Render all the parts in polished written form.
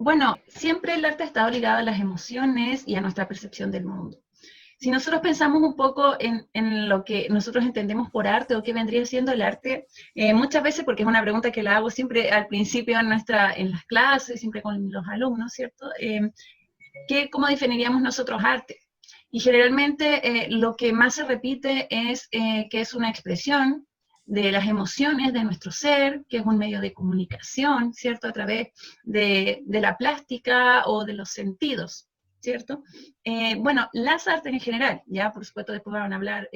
Bueno, siempre el arte ha estado ligado a las emociones y a nuestra percepción del mundo. Si nosotros pensamos un poco en lo que nosotros entendemos por arte o qué vendría siendo el arte, muchas veces, porque es una pregunta que la hago siempre al principio en las clases, siempre con los alumnos, ¿cierto? ¿Cómo definiríamos nosotros arte? Y generalmente lo que más se repite es que es una expresión de las emociones de nuestro ser, que es un medio de comunicación, ¿cierto? A través de la plástica o de los sentidos, ¿cierto? Bueno, las artes en general, ya por supuesto después van a hablar,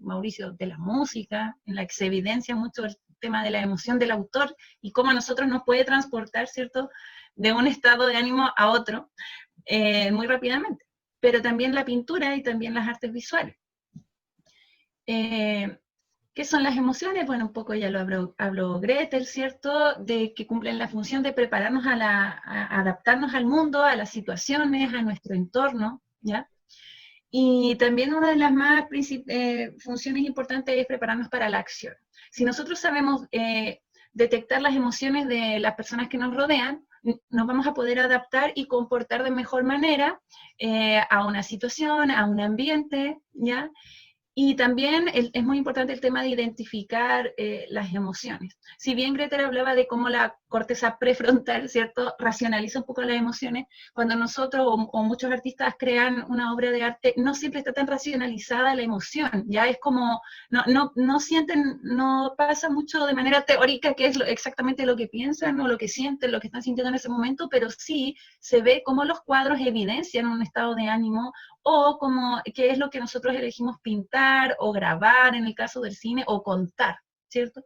Mauricio, de la música, en la que se evidencia mucho el tema de la emoción del autor y cómo a nosotros nos puede transportar, ¿cierto? De un estado de ánimo a otro muy rápidamente. Pero también la pintura y también las artes visuales. Eh, ¿Qué son las emociones? Bueno, un poco ya lo habló Gretel, ¿cierto? De que cumplen la función de prepararnos a adaptarnos al mundo, a las situaciones, a nuestro entorno, ¿ya? Y también una de las más funciones importantes es prepararnos para la acción. Si nosotros sabemos detectar las emociones de las personas que nos rodean, nos vamos a poder adaptar y comportar de mejor manera a una situación, a un ambiente, ¿ya? Y también es muy importante el tema de identificar las emociones. Si bien Gretel hablaba de cómo la corteza prefrontal, ¿cierto?, racionaliza un poco las emociones, cuando nosotros o muchos artistas crean una obra de arte, no siempre está tan racionalizada la emoción, ya es como, no sienten, no pasa mucho de manera teórica qué es exactamente lo que piensan o lo que sienten, lo que están sintiendo en ese momento, pero sí se ve cómo los cuadros evidencian un estado de ánimo o como qué es lo que nosotros elegimos pintar o grabar en el caso del cine o contar, ¿cierto?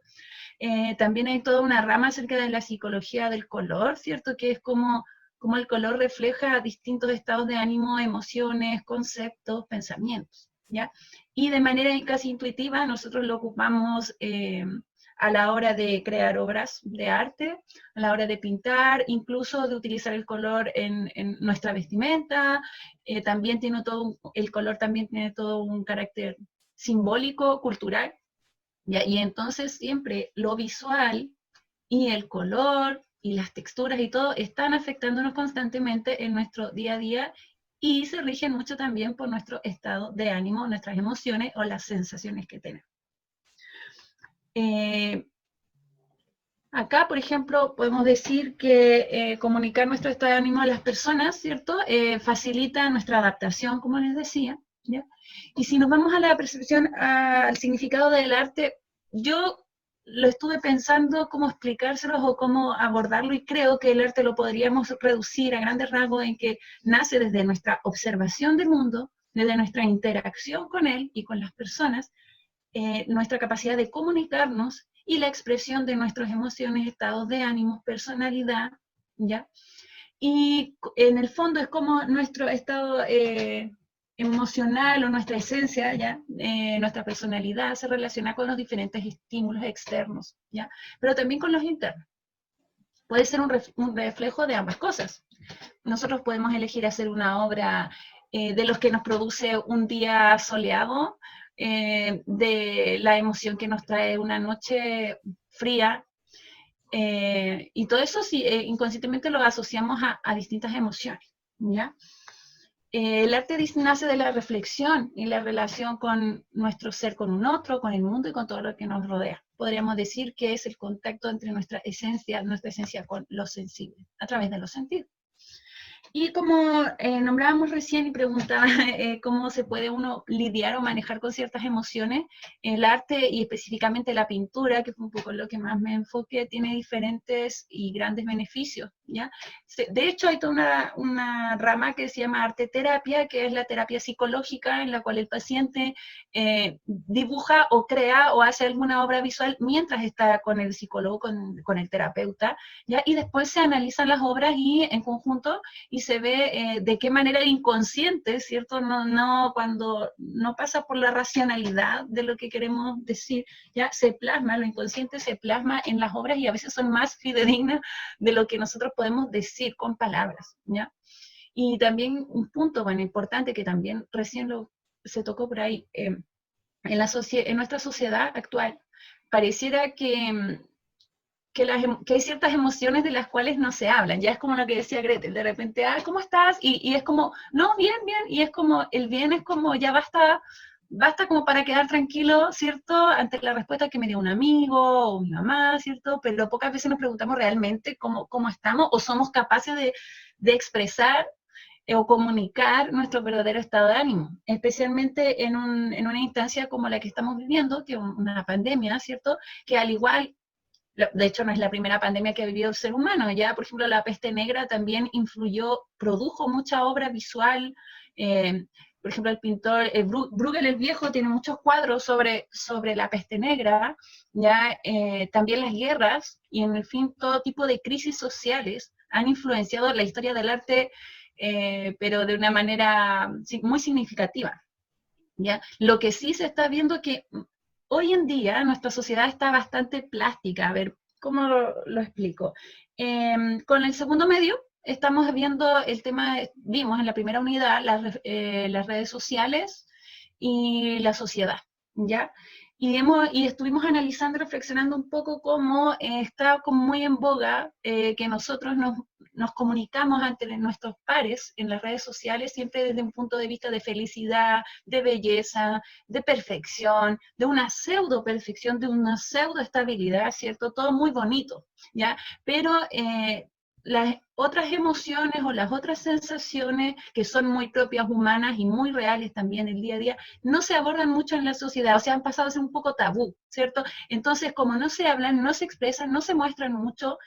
También hay toda una rama acerca de la psicología del color, ¿cierto? Que es como el color refleja distintos estados de ánimo, emociones, conceptos, pensamientos, ¿ya? Y de manera casi intuitiva nosotros lo ocupamos a la hora de crear obras de arte, a la hora de pintar, incluso de utilizar el color en nuestra vestimenta, también tiene el color también tiene todo un carácter simbólico, cultural, ¿ya? Y entonces siempre lo visual y el color y las texturas y todo están afectándonos constantemente en nuestro día a día y se rigen mucho también por nuestro estado de ánimo, nuestras emociones o las sensaciones que tenemos. Eh, Acá, por ejemplo, podemos decir que comunicar nuestro estado de ánimo a las personas, ¿cierto? Facilita nuestra adaptación, como les decía, ¿ya? Y si nos vamos a la percepción, al significado del arte, yo lo estuve pensando cómo explicárselos o cómo abordarlo y creo que el arte lo podríamos reducir a grandes rasgos en que nace desde nuestra observación del mundo, desde nuestra interacción con él y con las personas, nuestra capacidad de comunicarnos y la expresión de nuestras emociones, estados de ánimo, personalidad, ¿ya? Y en el fondo es como nuestro estado emocional o nuestra esencia, ¿ya? Nuestra personalidad se relaciona con los diferentes estímulos externos, ¿ya? Pero también con los internos. Puede ser un reflejo de ambas cosas. Nosotros podemos elegir hacer una obra de los que nos produce un día soleado, de la emoción que nos trae una noche fría, y todo eso sí, inconscientemente lo asociamos a distintas emociones, ¿ya? El arte nace de la reflexión y la relación con nuestro ser con un otro, con el mundo y con todo lo que nos rodea. Podríamos decir que es el contacto entre nuestra esencia con lo sensible, a través de los sentidos. Y como nombrábamos recién y preguntaba cómo se puede uno lidiar o manejar con ciertas emociones, el arte y específicamente la pintura, que fue un poco lo que más me enfoqué, tiene diferentes y grandes beneficios, ¿ya? De hecho, hay toda una rama que se llama arte terapia, que es la terapia psicológica en la cual el paciente dibuja o crea o hace alguna obra visual mientras está con el psicólogo, con el terapeuta, ¿ya? Y después se analizan las obras y en conjunto y se ve de qué manera el inconsciente, ¿cierto? Cuando no pasa por la racionalidad de lo que queremos decir, ya se plasma, lo inconsciente se plasma en las obras y a veces son más fidedignas de lo que nosotros podemos decir con palabras, ¿ya? Y también un punto, bueno, importante que también recién se tocó por ahí, en nuestra sociedad actual, pareciera que hay ciertas emociones de las cuales no se hablan. Ya es como lo que decía Gretel, de repente, ¿cómo estás? Y es como, no, bien, bien, y es como, el bien es como, ya basta como para quedar tranquilo, ¿cierto? Ante la respuesta que me dio un amigo o mi mamá, ¿cierto? Pero pocas veces nos preguntamos realmente cómo estamos o somos capaces de expresar o comunicar nuestro verdadero estado de ánimo, especialmente en una instancia como la que estamos viviendo, que es una pandemia, ¿cierto? Que al igual, de hecho no es la primera pandemia que ha vivido el ser humano, ya por ejemplo la peste negra también influyó, produjo mucha obra visual, por ejemplo el pintor Bruegel el Viejo tiene muchos cuadros sobre la peste negra, ya también las guerras y en el fin todo tipo de crisis sociales han influenciado la historia del arte, pero de una manera muy significativa. ¿Ya? Lo que sí se está viendo es que hoy en día nuestra sociedad está bastante plástica. A ver, ¿cómo lo explico? Con el segundo medio estamos viendo el tema, vimos en la primera unidad las redes sociales y la sociedad, ¿ya? Y estuvimos analizando y reflexionando un poco cómo está como muy en boga que nosotros nos comunicamos ante nuestros pares en las redes sociales siempre desde un punto de vista de felicidad, de belleza, de perfección, de una pseudo perfección, de una pseudo estabilidad, ¿cierto? Todo muy bonito, ¿ya? Pero las otras emociones o las otras sensaciones que son muy propias humanas y muy reales también el día a día, no se abordan mucho en la sociedad, o sea, han pasado a ser un poco tabú, ¿cierto? Entonces, como no se hablan, no se expresan, no se muestran mucho,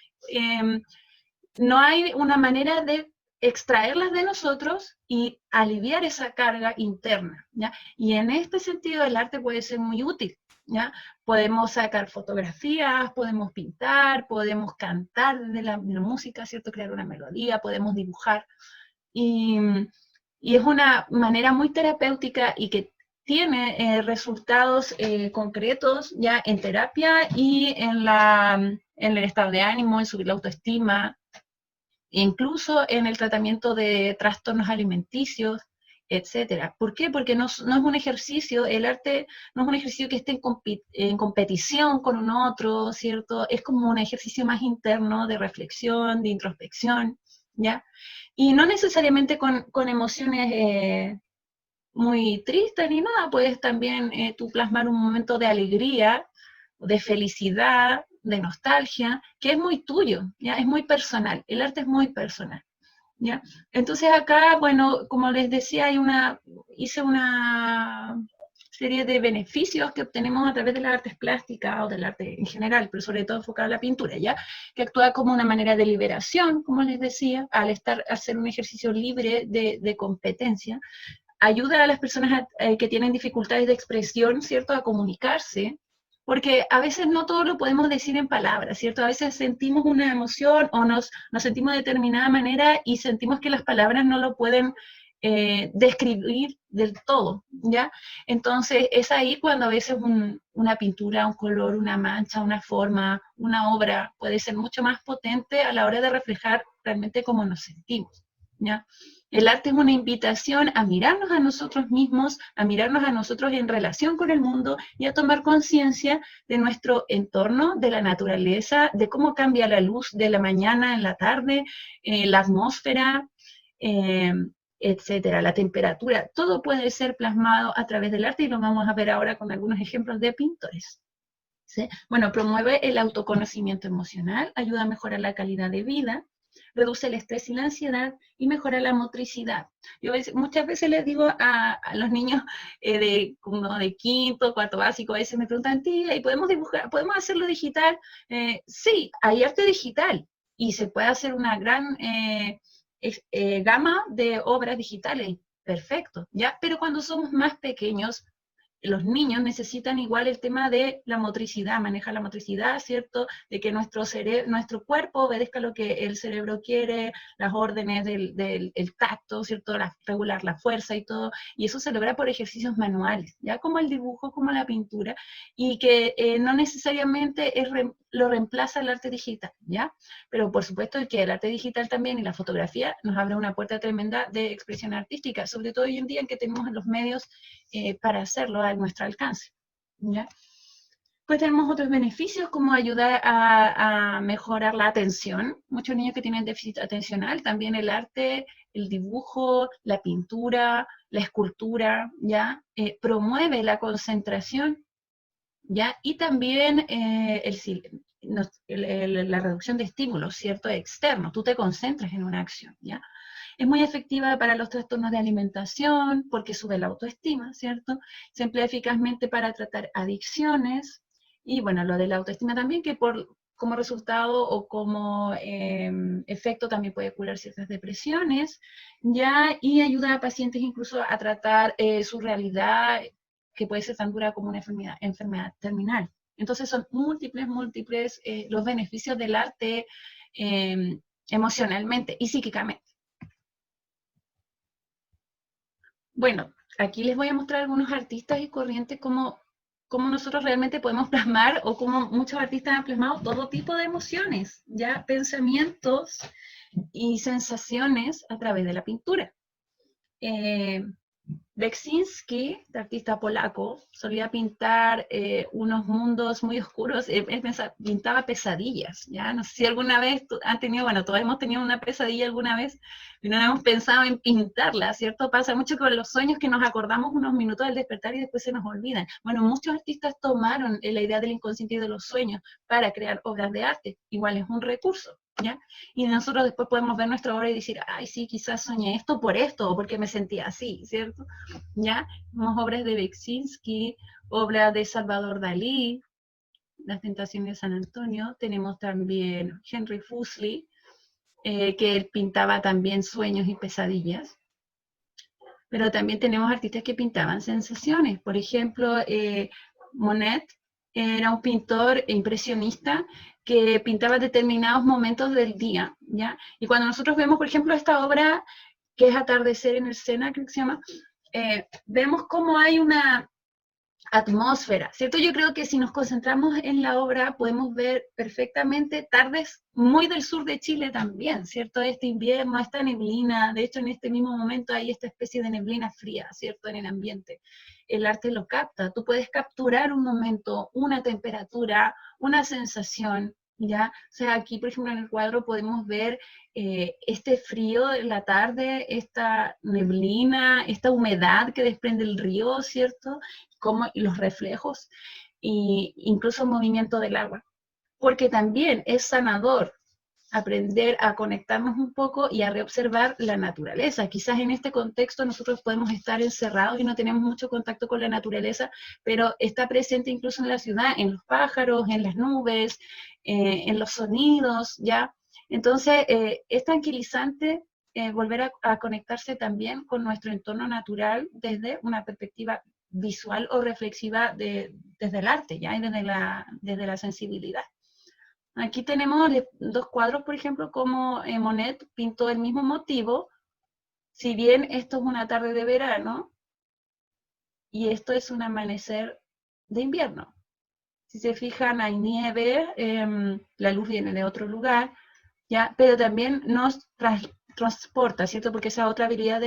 no hay una manera de extraerlas de nosotros y aliviar esa carga interna, ¿ya? Y en este sentido el arte puede ser muy útil, ¿ya? Podemos sacar fotografías, podemos pintar, podemos cantar de la música, ¿cierto? Crear una melodía, podemos dibujar. Y, y es una manera muy terapéutica y que tiene resultados concretos ya en terapia y en el estado de ánimo, en subir la autoestima, incluso en el tratamiento de trastornos alimenticios, etcétera. ¿Por qué? Porque no es un ejercicio, el arte no es un ejercicio que esté en competición con un otro, ¿cierto? Es como un ejercicio más interno de reflexión, de introspección, ¿ya? Y no necesariamente con emociones muy tristes ni nada, puedes también tú plasmar un momento de alegría, de felicidad, de nostalgia, que es muy tuyo, ¿ya? Es muy personal, el arte es muy personal, ¿ya? Entonces acá, bueno, como les decía, hice una serie de beneficios que obtenemos a través de las artes plásticas o del arte en general, pero sobre todo enfocado a la pintura, ¿ya? Que actúa como una manera de liberación, como les decía, al hacer un ejercicio libre de competencia, ayuda a las personas que tienen dificultades de expresión, ¿cierto?, a comunicarse, porque a veces no todo lo podemos decir en palabras, ¿cierto? A veces sentimos una emoción o nos sentimos de determinada manera y sentimos que las palabras no lo pueden describir del todo, ¿ya? Entonces es ahí cuando a veces una pintura, un color, una mancha, una forma, una obra puede ser mucho más potente a la hora de reflejar realmente cómo nos sentimos, ¿ya? El arte es una invitación a mirarnos a nosotros mismos, a mirarnos a nosotros en relación con el mundo y a tomar conciencia de nuestro entorno, de la naturaleza, de cómo cambia la luz de la mañana en la tarde, la atmósfera, eh, etcétera, la temperatura. Todo puede ser plasmado a través del arte y lo vamos a ver ahora con algunos ejemplos de pintores. ¿Sí? Bueno, promueve el autoconocimiento emocional, ayuda a mejorar la calidad de vida, reduce el estrés y la ansiedad y mejora la motricidad. Yo muchas veces les digo a los niños como de quinto, cuarto básico, a veces me preguntan, tía, ¿y podemos dibujar, podemos hacerlo digital? Sí, hay arte digital y se puede hacer una gran gama de obras digitales, perfecto, ¿ya? Pero cuando somos más pequeños, los niños necesitan igual el tema de la motricidad, manejar la motricidad, ¿cierto? De que nuestro cuerpo obedezca lo que el cerebro quiere, las órdenes del tacto, ¿cierto? Regular la fuerza y todo, y eso se logra por ejercicios manuales, ya como el dibujo, como la pintura, y que no necesariamente lo reemplaza el arte digital, ¿ya? Pero por supuesto que el arte digital también y la fotografía nos abre una puerta tremenda de expresión artística, sobre todo hoy en día en que tenemos los medios para hacerlo a nuestro alcance, ¿ya? Pues tenemos otros beneficios como ayudar a mejorar la atención. Muchos niños que tienen déficit atencional, también el arte, el dibujo, la pintura, la escultura, ¿ya? Promueve la concentración, ¿ya? Y también la reducción de estímulos, ¿cierto? Externos. Tú te concentras en una acción, ¿ya? Es muy efectiva para los trastornos de alimentación porque sube la autoestima, ¿cierto? Se emplea eficazmente para tratar adicciones y bueno, lo de la autoestima también que como resultado o como efecto también puede curar ciertas depresiones, ¿ya? Y ayuda a pacientes incluso a tratar su realidad que puede ser tan dura como una enfermedad terminal. Entonces son múltiples los beneficios del arte emocionalmente y psíquicamente. Bueno, aquí les voy a mostrar algunos artistas y corrientes cómo nosotros realmente podemos plasmar o cómo muchos artistas han plasmado todo tipo de emociones, ya pensamientos y sensaciones a través de la pintura. Beksinski, de artista polaco, solía pintar unos mundos muy oscuros. Él pintaba pesadillas, ¿ya? No sé si alguna vez han tenido, bueno, todos hemos tenido una pesadilla alguna vez y no hemos pensado en pintarla, ¿cierto? Pasa mucho con los sueños que nos acordamos unos minutos del despertar y después se nos olvidan. Bueno, muchos artistas tomaron la idea del inconsciente y de los sueños para crear obras de arte. Igual es un recurso, ¿ya? Y nosotros después podemos ver nuestra obra y decir, ay, sí, quizás soñé esto por esto, o porque me sentía así, ¿cierto? ¿Ya? Tenemos obras de Beksinski, obras de Salvador Dalí, Las Tentaciones de San Antonio. Tenemos también Henry Fuseli, que él pintaba también sueños y pesadillas. Pero también tenemos artistas que pintaban sensaciones. Por ejemplo, Monet era un pintor impresionista que pintaba determinados momentos del día, ¿ya? Y cuando nosotros vemos, por ejemplo, esta obra que es Atardecer en el Sena, creo que se llama, vemos cómo hay una atmósfera, ¿cierto? Yo creo que si nos concentramos en la obra podemos ver perfectamente tardes muy del sur de Chile también, ¿cierto? Este invierno, esta neblina, de hecho en este mismo momento hay esta especie de neblina fría, ¿cierto? En el ambiente. El arte lo capta, tú puedes capturar un momento, una temperatura, una sensación, ¿ya? O sea, aquí, por ejemplo, en el cuadro podemos ver este frío en la tarde, esta neblina, esta humedad que desprende el río, ¿cierto? Como los reflejos e incluso el movimiento del agua. Porque también es sanador aprender a conectarnos un poco y a reobservar la naturaleza. Quizás en este contexto nosotros podemos estar encerrados y no tenemos mucho contacto con la naturaleza, pero está presente incluso en la ciudad, en los pájaros, en las nubes, en los sonidos, ¿ya? Entonces, es tranquilizante volver a conectarse también con nuestro entorno natural desde una perspectiva visual o reflexiva desde el arte, ¿ya? Y desde la sensibilidad. Aquí tenemos dos cuadros, por ejemplo, como Monet pintó el mismo motivo, si bien esto es una tarde de verano y esto es un amanecer de invierno. Si se fijan, hay nieve, la luz viene de otro lugar, ¿ya? Pero también nos transporta, ¿cierto? Porque esa otra habilidad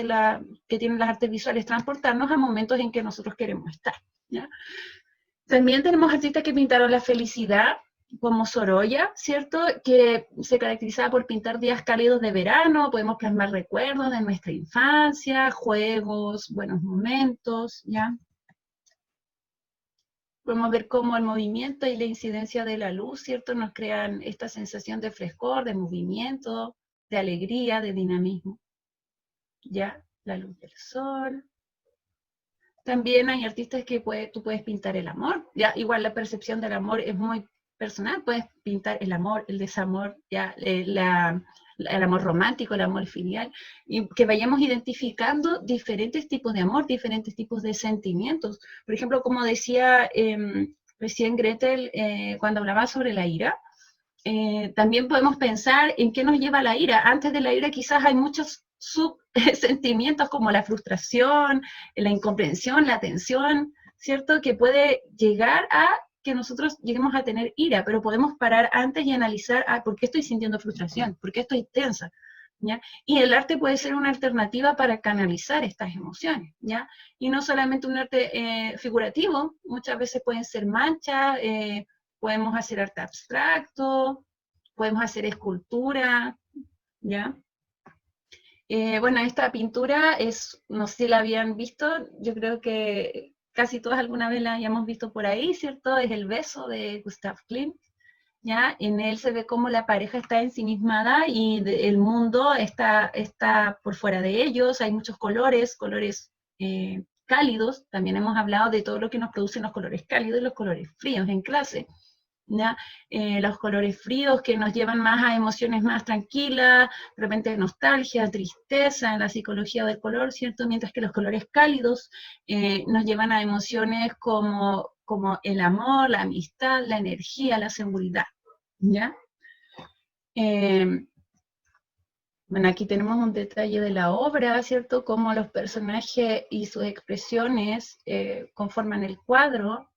que tienen las artes visuales, transportarnos a momentos en que nosotros queremos estar, ¿ya? También tenemos artistas que pintaron la felicidad, como Sorolla, ¿cierto? Que se caracterizaba por pintar días cálidos de verano, podemos plasmar recuerdos de nuestra infancia, juegos, buenos momentos, ¿ya? Podemos ver cómo el movimiento y la incidencia de la luz, ¿cierto? Nos crean esta sensación de frescor, de movimiento, de alegría, de dinamismo, ¿ya? La luz del sol. También hay artistas que tú puedes pintar el amor, ya igual la percepción del amor es muy personal, puedes pintar el amor, el desamor, ya el amor romántico, el amor filial, y que vayamos identificando diferentes tipos de amor, diferentes tipos de sentimientos. Por ejemplo, como decía recién Gretel cuando hablaba sobre la ira, también podemos pensar en qué nos lleva la ira. Antes de la ira quizás hay muchos sentimientos como la frustración, la incomprensión, la tensión, ¿cierto? Que puede llegar a que nosotros lleguemos a tener ira, pero podemos parar antes y analizar, ¿por qué estoy sintiendo frustración? ¿Por qué estoy tensa? ¿ya? Y el arte puede ser una alternativa para canalizar estas emociones, ¿ya? Y no solamente un arte figurativo, muchas veces pueden ser manchas, podemos hacer arte abstracto, podemos hacer escultura, ¿ya? Bueno, esta pintura es, no sé si la habían visto, yo creo que casi todas alguna vez la hayamos visto por ahí, ¿cierto? Es El beso de Gustav Klimt, ¿ya? En él se ve cómo la pareja está ensimismada y el mundo está por fuera de ellos, hay muchos colores, colores cálidos, también hemos hablado de todo lo que nos producen los colores cálidos y los colores fríos en clase, ¿ya? Los colores fríos que nos llevan más a emociones más tranquilas, de repente nostalgia, tristeza, en la psicología del color, ¿cierto? Mientras que los colores cálidos nos llevan a emociones como el amor, la amistad, la energía, la seguridad, ¿ya? Bueno, aquí tenemos un detalle de la obra, ¿cierto? Cómo los personajes y sus expresiones conforman el cuadro.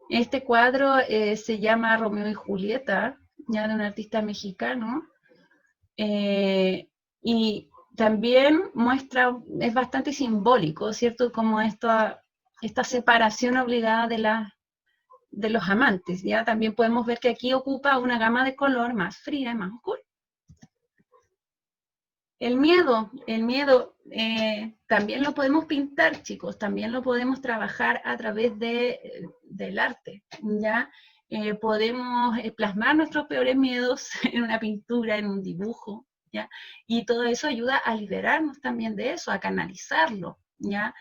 Este cuadro se llama Romeo y Julieta, ya de un artista mexicano, y también muestra, es bastante simbólico, ¿cierto? Como esta separación obligada de los amantes, ¿ya? También podemos ver que aquí ocupa una gama de color más fría y más oscura. El miedo también lo podemos pintar, chicos, también lo podemos trabajar a través del arte, ¿ya? Podemos plasmar nuestros peores miedos en una pintura, en un dibujo, ¿ya? Y todo eso ayuda a liberarnos también de eso, a canalizarlo, ¿ya?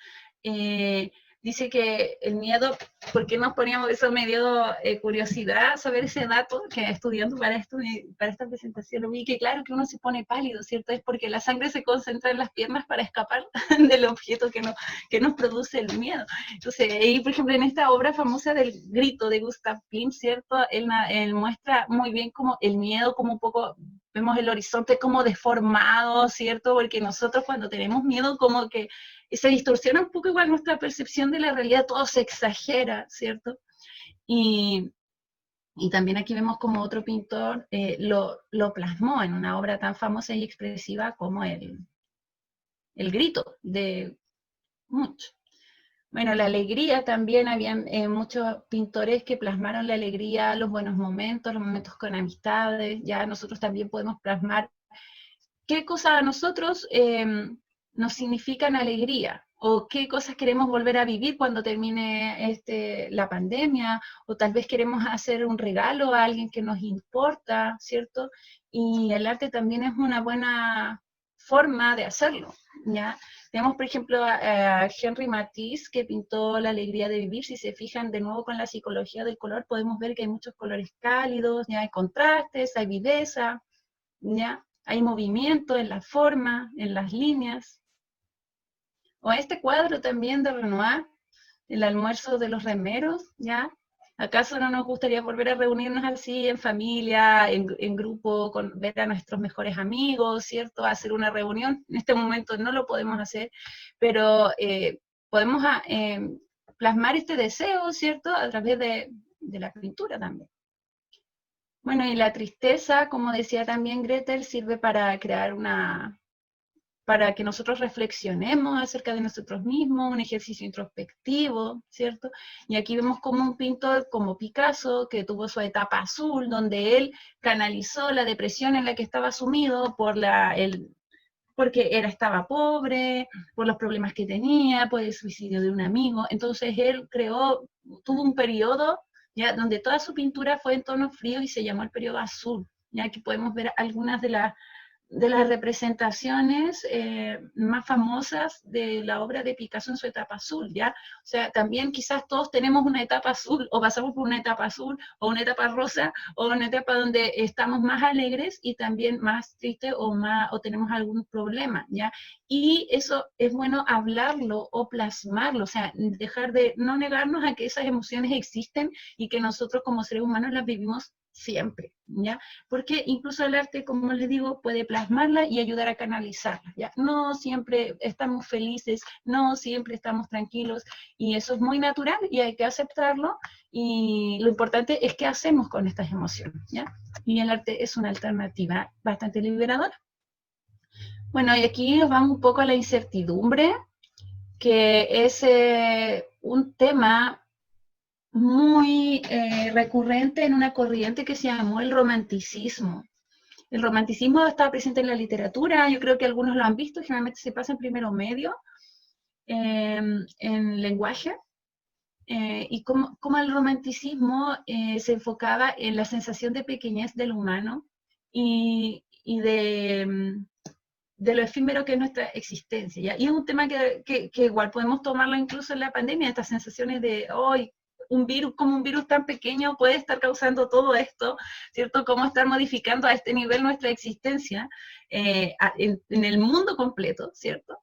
Dice que el miedo, ¿por qué nos poníamos eso? Me dio curiosidad saber ese dato, que estudiando para esta presentación lo vi, que claro que uno se pone pálido, ¿cierto? Es porque la sangre se concentra en las piernas para escapar del objeto que nos produce el miedo. Entonces, ahí, por ejemplo, en esta obra famosa del Grito de Gustav Klimt, ¿cierto? Él muestra muy bien como el miedo, como un poco, vemos el horizonte como deformado, ¿cierto? Porque nosotros cuando tenemos miedo como que se distorsiona un poco igual nuestra percepción de la realidad, todo se exagera, ¿cierto? Y, y también aquí vemos como otro pintor lo plasmó en una obra tan famosa y expresiva como el Grito de Munch. Bueno, la alegría también, habían muchos pintores que plasmaron la alegría, los buenos momentos, los momentos con amistades, ya nosotros también podemos plasmar qué cosas a nosotros nos significan alegría, o qué cosas queremos volver a vivir cuando termine la pandemia, o tal vez queremos hacer un regalo a alguien que nos importa, ¿cierto? Y el arte también es una buena forma de hacerlo, ¿ya? Tenemos, por ejemplo, a Henry Matisse, que pintó La alegría de vivir. Si se fijan de nuevo con la psicología del color, podemos ver que hay muchos colores cálidos, ya hay contrastes, hay viveza, ¿ya? Hay movimiento en la forma, en las líneas. O este cuadro también de Renoir, El almuerzo de los remeros, ¿ya? ¿Acaso no nos gustaría volver a reunirnos así en familia, en grupo, ver a nuestros mejores amigos, ¿cierto? Hacer una reunión. En este momento no lo podemos hacer, pero podemos plasmar este deseo, ¿cierto? A través de la pintura también. Bueno, y la tristeza, como decía también Gretel, sirve para crear para que nosotros reflexionemos acerca de nosotros mismos, un ejercicio introspectivo, ¿cierto? Y aquí vemos como un pintor como Picasso, que tuvo su etapa azul, donde él canalizó la depresión en la que estaba sumido porque estaba pobre, por los problemas que tenía, por el suicidio de un amigo. Entonces él tuvo un periodo ya donde toda su pintura fue en tono frío y se llamó el periodo azul. Ya aquí podemos ver algunas de las representaciones más famosas de la obra de Picasso en su etapa azul, ¿ya? O sea, también quizás todos tenemos una etapa azul, o pasamos por una etapa azul, o una etapa rosa, o una etapa donde estamos más alegres y también más tristes o tenemos algún problema, ¿ya? Y eso es bueno hablarlo o plasmarlo, o sea, dejar de no negarnos a que esas emociones existen y que nosotros como seres humanos las vivimos siempre, ¿ya? Porque incluso el arte, como les digo, puede plasmarla y ayudar a canalizarla, ¿ya? No siempre estamos felices, no siempre estamos tranquilos, y eso es muy natural y hay que aceptarlo, y lo importante es qué hacemos con estas emociones, ¿ya? Y el arte es una alternativa bastante liberadora. Bueno, y aquí nos vamos un poco a la incertidumbre, que es un tema muy recurrente en una corriente que se llamó el romanticismo. El romanticismo está presente en la literatura, yo creo que algunos lo han visto, generalmente se pasa en primero medio, en lenguaje, y cómo el romanticismo se enfocaba en la sensación de pequeñez del humano y de lo efímero que es nuestra existencia, ¿ya? Y es un tema que igual podemos tomarlo incluso en la pandemia, estas sensaciones de, hoy un virus, como un virus tan pequeño puede estar causando todo esto, ¿cierto? Cómo estar modificando a este nivel nuestra existencia en el mundo completo, ¿cierto?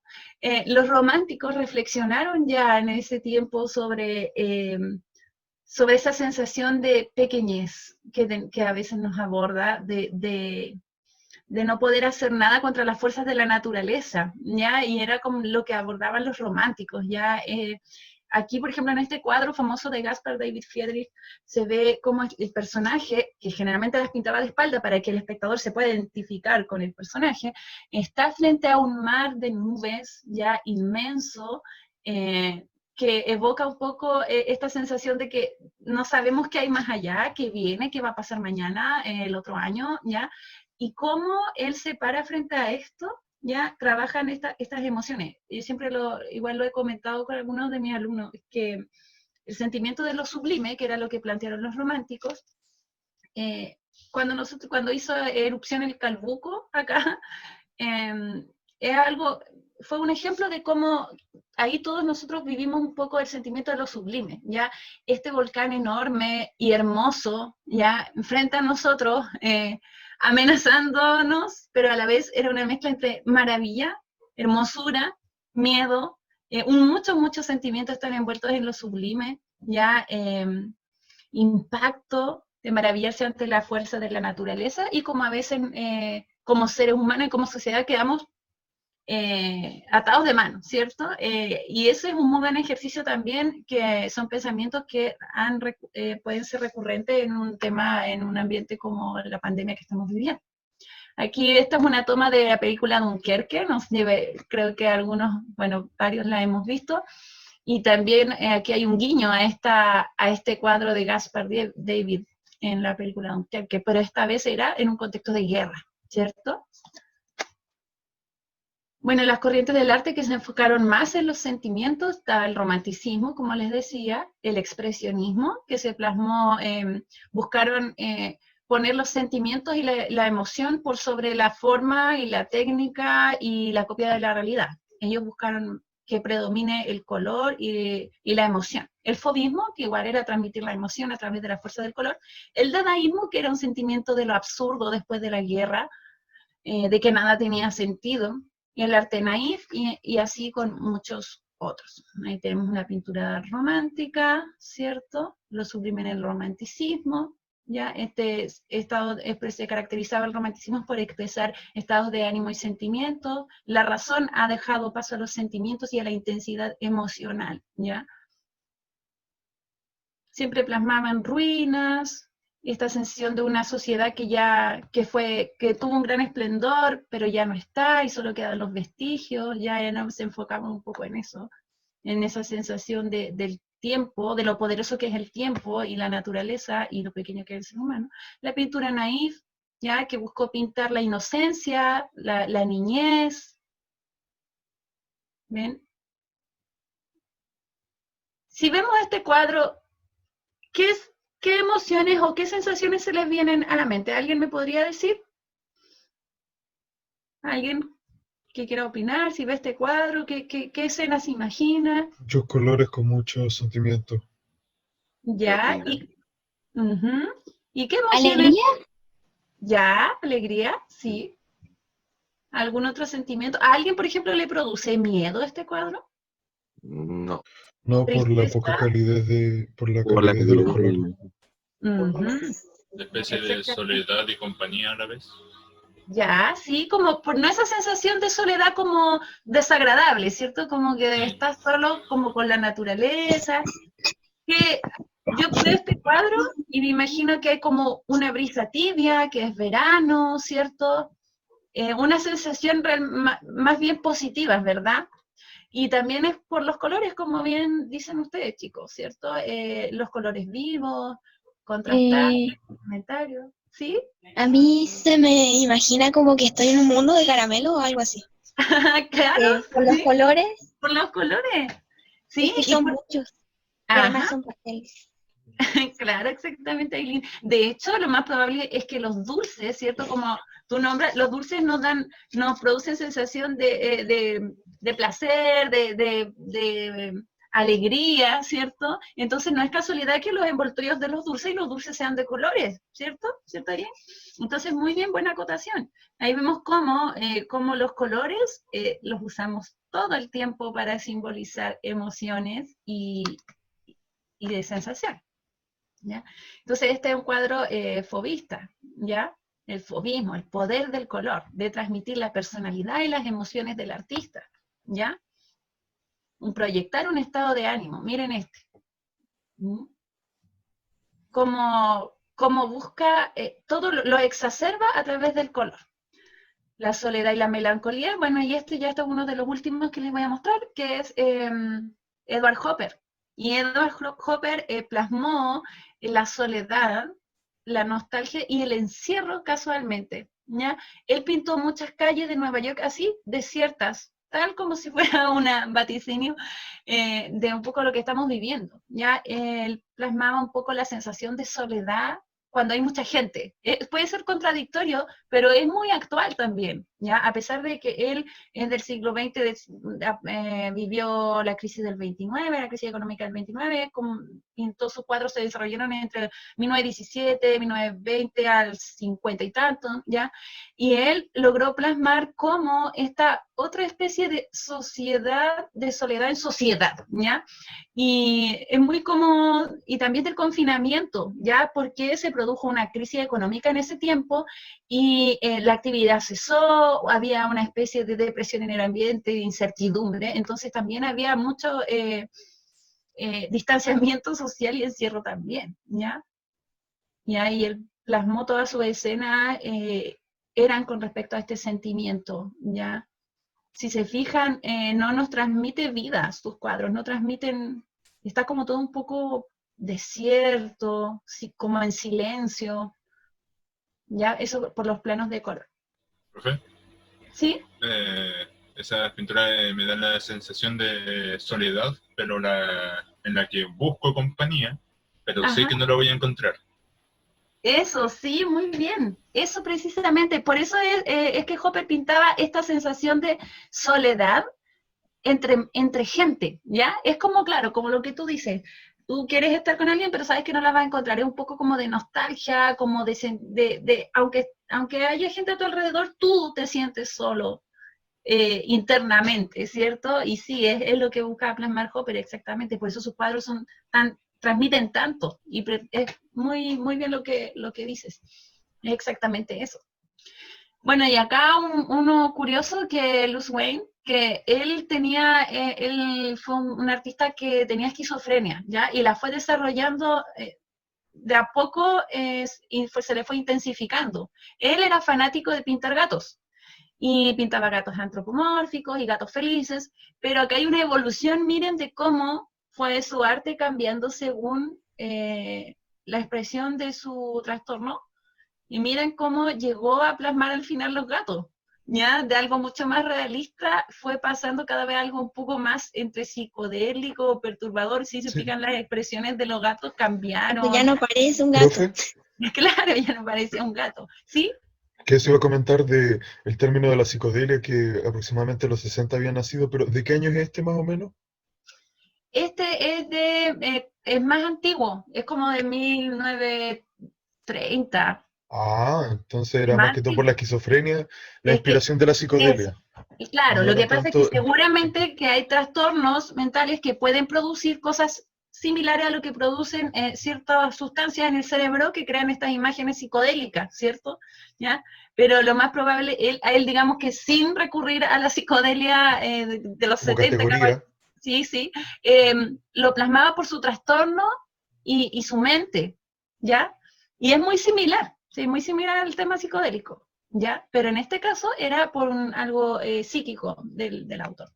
Los románticos reflexionaron ya en ese tiempo sobre esa sensación de pequeñez que a veces nos aborda, de no poder hacer nada contra las fuerzas de la naturaleza, ¿ya? Y era como lo que abordaban los románticos, ¿ya? Aquí, por ejemplo, en este cuadro famoso de Caspar David Friedrich, se ve como el personaje, que generalmente las pintaba de espalda para que el espectador se pueda identificar con el personaje, está frente a un mar de nubes ya inmenso, que evoca un poco esta sensación de que no sabemos qué hay más allá, qué viene, qué va a pasar mañana, el otro año, ¿ya? Y cómo él se para frente a esto, ya trabajan estas emociones. Yo siempre igual lo he comentado con algunos de mis alumnos, que el sentimiento de lo sublime, que era lo que plantearon los románticos, cuando hizo erupción el Calbuco acá, es algo, fue un ejemplo de cómo ahí todos nosotros vivimos un poco el sentimiento de lo sublime, ya este volcán enorme y hermoso, ya frente a nosotros, amenazándonos, pero a la vez era una mezcla entre maravilla, hermosura, miedo, muchos sentimientos están envueltos en lo sublime, ya impacto de maravillarse ante la fuerza de la naturaleza, y como a veces como seres humanos y como sociedad quedamos atados de manos, ¿cierto? Y ese es un muy buen ejercicio también, que son pensamientos que pueden ser recurrentes en un tema, en un ambiente como la pandemia que estamos viviendo. Aquí esta es una toma de la película Dunkerque, creo que algunos, bueno, varios la hemos visto, y también aquí hay un guiño a este cuadro de Gaspar David en la película Dunkerque, pero esta vez era en un contexto de guerra, ¿cierto? Bueno, las corrientes del arte que se enfocaron más en los sentimientos, estaba el romanticismo, como les decía, el expresionismo, que se plasmó, buscaron poner los sentimientos y la emoción por sobre la forma y la técnica y la copia de la realidad. Ellos buscaron que predomine el color y la emoción. El fauvismo, que igual era transmitir la emoción a través de la fuerza del color. El dadaísmo, que era un sentimiento de lo absurdo después de la guerra, de que nada tenía sentido, y el arte naif, y así con muchos otros. Ahí tenemos una pintura romántica, ¿cierto? Lo sublime en el romanticismo, ¿ya? Este estado se caracterizaba el romanticismo por expresar estados de ánimo y sentimientos. La razón ha dejado paso a los sentimientos y a la intensidad emocional, ¿ya? Siempre plasmaban ruinas, esta sensación de una sociedad que tuvo un gran esplendor, pero ya no está y solo quedan los vestigios, ya nos enfocamos un poco en eso, en esa sensación del tiempo, de lo poderoso que es el tiempo y la naturaleza y lo pequeño que es el ser humano. La pintura naif, ya que buscó pintar la inocencia, la niñez. ¿Ven? Si vemos este cuadro, ¿qué emociones o qué sensaciones se les vienen a la mente? ¿Alguien me podría decir? ¿Alguien que quiera opinar? Si ve este cuadro, ¿qué escena se imagina? Muchos colores con mucho sentimiento. Ya, ujú. ¿Y qué emociones? ¿Alegría? Ya, alegría, sí. ¿Algún otro sentimiento? ¿A alguien, por ejemplo, le produce miedo este cuadro? No, No por la ¿Tristeza? poca calidez por la por la calidez de los calidad de la colores. imagen. Ujú. La especie de Exactamente. soledad y compañía a la vez. Ya, sí, como por no esa sensación de soledad como desagradable, ¿cierto? Como que Mm. estás solo como con la naturaleza, que yo veo este cuadro y me imagino que hay como una brisa tibia, que es verano, ¿cierto? Una sensación más bien positiva, ¿verdad? Y también es por los colores, como bien dicen ustedes, chicos, ¿cierto? Los colores vivos, contrastados, Eh, complementarios, ¿sí? a mí se me imagina como que estoy en un mundo de caramelo o algo así. Claro, Por los sí, colores, por los colores, es ¿sí? que son muchos y además Ajá, son pasteles. claro, exactamente, Aileen. De hecho, lo más probable es que los dulces, ¿cierto? Como tú nombras, los dulces nos producen sensación de placer, de alegría, ¿cierto? Entonces no es casualidad que los envoltorios de los dulces y los dulces sean de colores, ¿cierto? ¿Cierto, Aileen? Entonces, muy bien, buena acotación. Ahí vemos cómo los colores los usamos todo el tiempo para simbolizar emociones y de sensación. ¿Ya? Entonces, este es un cuadro fobista, ¿ya? El fobismo, el poder del color, de transmitir la personalidad y las emociones del artista, ¿ya? Proyectar un estado de ánimo, miren este. ¿Mm? Como busca, todo lo exacerba a través del color. La soledad y la melancolía, bueno, y este ya está uno de los últimos que les voy a mostrar, que es Edward Hopper. Y Edward Hopper plasmó la soledad, la nostalgia y el encierro casualmente, ¿ya? Él pintó muchas calles de Nueva York así, desiertas, tal como si fuera una vaticinio de un poco lo que estamos viviendo, ¿ya? Él plasmaba un poco la sensación de soledad cuando hay mucha gente. Puede ser contradictorio, pero es muy actual también, ¿ya? A pesar de que él es del siglo XX, vivió la crisis del 29, la crisis económica del 29, todos sus cuadros se desarrollaron entre 1917, 1920 al 50 y tanto, ¿ya? Y él logró plasmar como esta otra especie de sociedad, de soledad en sociedad, ¿ya? Y es muy como, y también del confinamiento, ¿ya? Porque se produjo una crisis económica en ese tiempo y la actividad cesó, había una especie de depresión en el ambiente, de incertidumbre, entonces también había mucho distanciamiento social y encierro también, ¿ya? Y ahí él plasmó toda su escena, eran con respecto a este sentimiento, ¿ya? Si se fijan, no nos transmite vida sus cuadros, no transmiten, está como todo un poco desierto, como en silencio, ya eso por los planos de color. ¿Profe? ¿Sí? Esas pinturas me dan la sensación de soledad, pero en la que busco compañía, pero sé Ajá. que no la voy a encontrar. Eso, sí, muy bien. Eso precisamente, por eso es que Hopper pintaba esta sensación de soledad entre gente, ¿ya? Es como, claro, como lo que tú dices, tú quieres estar con alguien, pero sabes que no la vas a encontrar, es un poco como de nostalgia, como aunque haya gente a tu alrededor, tú te sientes solo internamente, ¿cierto? Y sí, es lo que busca plasmar Hopper exactamente, por eso sus cuadros transmiten tanto, y es muy, muy bien lo que dices, es exactamente eso. Bueno, y acá uno curioso que Luz Wayne, que él fue un artista que tenía esquizofrenia, ¿ya? Y la fue desarrollando de a poco y se le fue intensificando. Él era fanático de pintar gatos y pintaba gatos antropomórficos y gatos felices, pero acá hay una evolución, miren, de cómo fue su arte cambiando según la expresión de su trastorno y miren cómo llegó a plasmar al final los gatos. Ya de algo mucho más realista fue pasando cada vez algo un poco más entre psicodélico, perturbador. Si se Sí, fijan, las expresiones de los gatos Esto ya cambiaron. no parece un gato. profe, Claro, ya no parecía un gato. ¿Sí? que se iba a comentar de el término de la psicodelia que aproximadamente en los 60 había nacido, pero ¿de qué año es este más o menos? Este es más antiguo, es como de 1930, Ah, entonces era más más que todo por la antiguo. esquizofrenia, la Es que inspiración de la eso. psicodelia. Y claro, No lo era que pasa es que tanto. seguramente que hay trastornos mentales que pueden producir cosas similares a lo que producen ciertas sustancias en el cerebro que crean estas imágenes psicodélicas, ¿cierto? ¿Ya? Pero lo más probable, él digamos que sin recurrir a la psicodelia de los Como 70, categoría. sí, lo plasmaba por su trastorno y su mente, ¿ya? Y es muy similar, sí, muy similar al tema psicodélico, ¿ya? Pero en este caso era por algo psíquico del autor.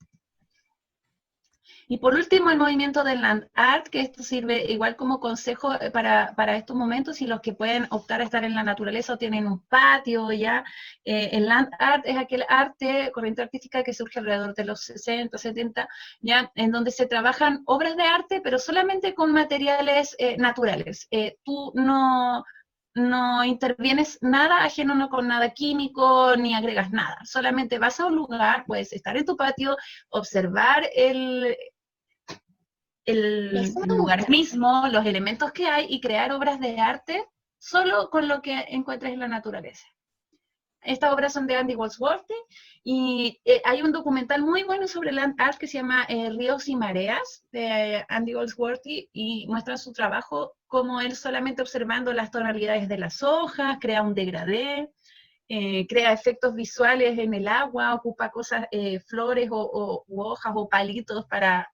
Y por último, el movimiento del land art, que esto sirve igual como consejo para estos momentos, y los que pueden optar a estar en la naturaleza o tienen un patio, ya. El land art es aquel arte, corriente artística que surge alrededor de los 60, 70, ya, en donde se trabajan obras de arte, pero solamente con materiales naturales. Tú no intervienes nada ajeno, no con nada químico, ni agregas nada. Solamente vas a un lugar, puedes estar en tu patio, observar el lugar mismo, los elementos que hay, y crear obras de arte solo con lo que encuentres en la naturaleza. Estas obras son de Andy Goldsworthy, y hay un documental muy bueno sobre land art que se llama Ríos y Mareas, de Andy Goldsworthy, y muestra su trabajo como él solamente observando las tonalidades de las hojas, crea un degradé, crea efectos visuales en el agua, ocupa cosas, flores u hojas o palitos para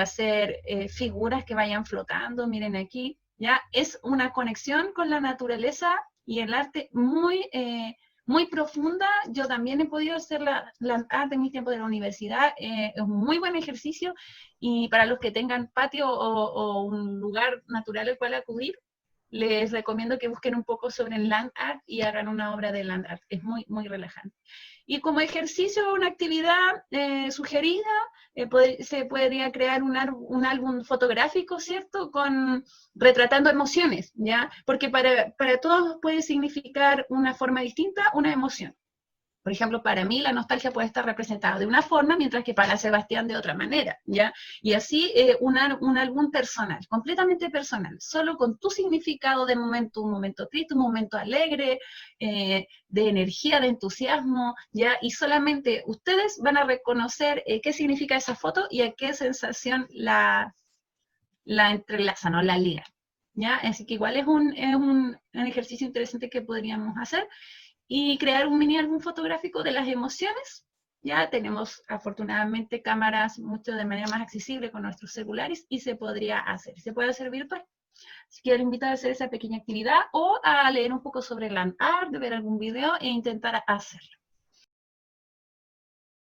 hacer figuras que vayan flotando. Miren aquí, ya es una conexión con la naturaleza y el arte muy profunda. Yo también he podido hacer la arte en mi tiempo de la universidad, es un muy buen ejercicio, y para los que tengan patio o un lugar natural al cual acudir, les recomiendo que busquen un poco sobre el land art y hagan una obra de land art. Es muy, muy relajante. Y como ejercicio, una actividad sugerida, se podría crear un álbum fotográfico, ¿cierto? Retratando emociones, ¿ya? Porque para todos puede significar una forma distinta una emoción. Por ejemplo, para mí la nostalgia puede estar representada de una forma, mientras que para Sebastián de otra manera, ¿ya? Y así un álbum personal, completamente personal, solo con tu significado de momento, un momento triste, un momento alegre, de energía, de entusiasmo, ¿ya? Y solamente ustedes van a reconocer qué significa esa foto y a qué sensación la entrelazan o la ligan, ¿ya? Así que igual es un ejercicio interesante que podríamos hacer. Y crear un mini álbum fotográfico de las emociones. Ya tenemos afortunadamente cámaras mucho de manera más accesible con nuestros celulares, y se podría hacer, se puede hacer virtual. Así que les invito a hacer esa pequeña actividad o a leer un poco sobre land art, de ver algún video e intentar hacerlo.